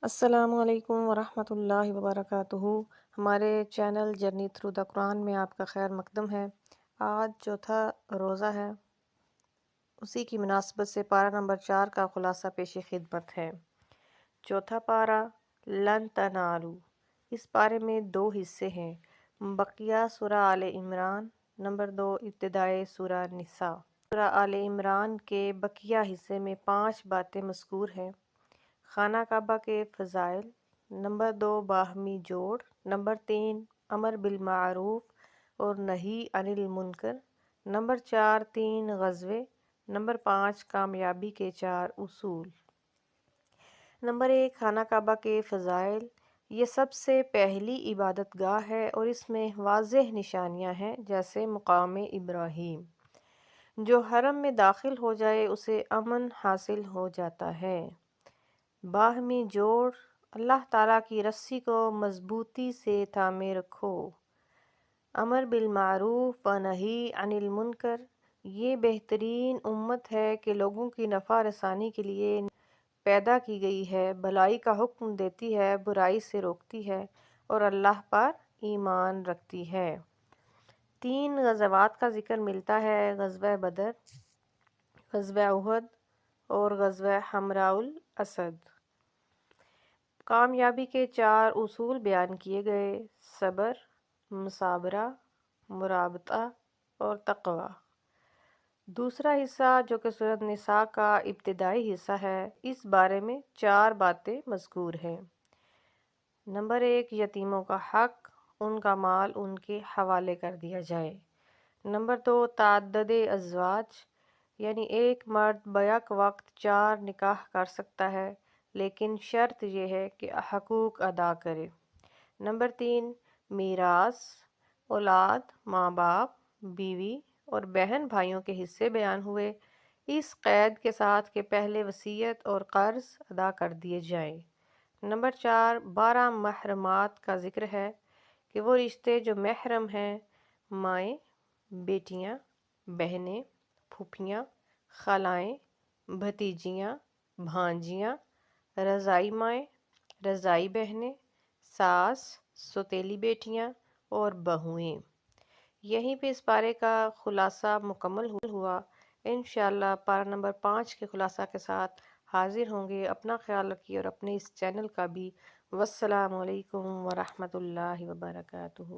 السلام علیکم ورحمۃ اللہ وبرکاتہ۔ ہمارے چینل جرنی تھرو دا قرآن میں آپ کا خیر مقدم ہے۔ آج چوتھا روزہ ہے، اسی کی مناسبت سے پارہ نمبر 4 کا خلاصہ پیش خدمت ہے۔ چوتھا پارہ لن تنالو، اس پارے میں 2 حصے ہیں۔ بقیہ سورہ آل عمران، نمبر 2 ابتدائے سورہ نساء۔ سورہ آل عمران کے بقیہ حصے میں 5 باتیں مذکور ہیں۔ خانہ کعبہ کے فضائل، نمبر 2 باہمی جوڑ، نمبر 3 امر بالمعروف اور نہی عن المنکر، نمبر 4 3 غزوے، نمبر 5 کامیابی کے 4 اصول۔ نمبر 1 خانہ کعبہ کے فضائل۔ یہ سب سے پہلی عبادت گاہ ہے اور اس میں واضح نشانیاں ہیں، جیسے مقام ابراہیم۔ جو حرم میں داخل ہو جائے اسے امن حاصل ہو جاتا ہے۔ باہمی جوڑ، اللہ تعالیٰ کی رسی کو مضبوطی سے تھامے رکھو۔ امر بالمعروف و نہی عن المنکر، یہ بہترین امت ہے کہ لوگوں کی نفع رسانی کے لیے پیدا کی گئی ہے، بھلائی کا حکم دیتی ہے، برائی سے روکتی ہے اور اللہ پر ایمان رکھتی ہے۔ 3 غزوات کا ذکر ملتا ہے: غزوہ بدر، غزوہ احد اور غزوہ حمراء الاسد۔ کامیابی کے 4 اصول بیان کیے گئے: صبر، مثابرہ، مرابطہ اور تقوی۔ دوسرا حصہ جو کہ سورۃ نساء کا ابتدائی حصہ ہے، اس بارے میں 4 باتیں مذکور ہیں۔ نمبر 1 یتیموں کا حق، ان کا مال ان کے حوالے کر دیا جائے۔ نمبر 2 تعدد ازواج، یعنی ایک مرد بیک وقت 4 نکاح کر سکتا ہے، لیکن شرط یہ ہے کہ حقوق ادا کرے۔ نمبر 3 میراث، اولاد، ماں باپ، بیوی اور بہن بھائیوں کے حصے بیان ہوئے، اس قید کے ساتھ کہ پہلے وصیت اور قرض ادا کر دیے جائیں۔ نمبر 4 12 محرمات کا ذکر ہے کہ وہ رشتے جو محرم ہیں: مائیں، بیٹیاں، بہنیں، پھوپھیاں، خالائیں، بھتیجیاں، بھانجیاں، رضاعی مائیں، رضاعی بہنیں، ساس، سوتیلی بیٹیاں اور بہوئیں۔ یہیں پہ اس پارے کا خلاصہ مکمل ہوا۔ انشاءاللہ پارہ نمبر 5 کے خلاصہ کے ساتھ حاضر ہوں گے۔ اپنا خیال رکھیے اور اپنے اس چینل کا بھی۔ والسلام علیکم ورحمۃ اللہ وبرکاتہ۔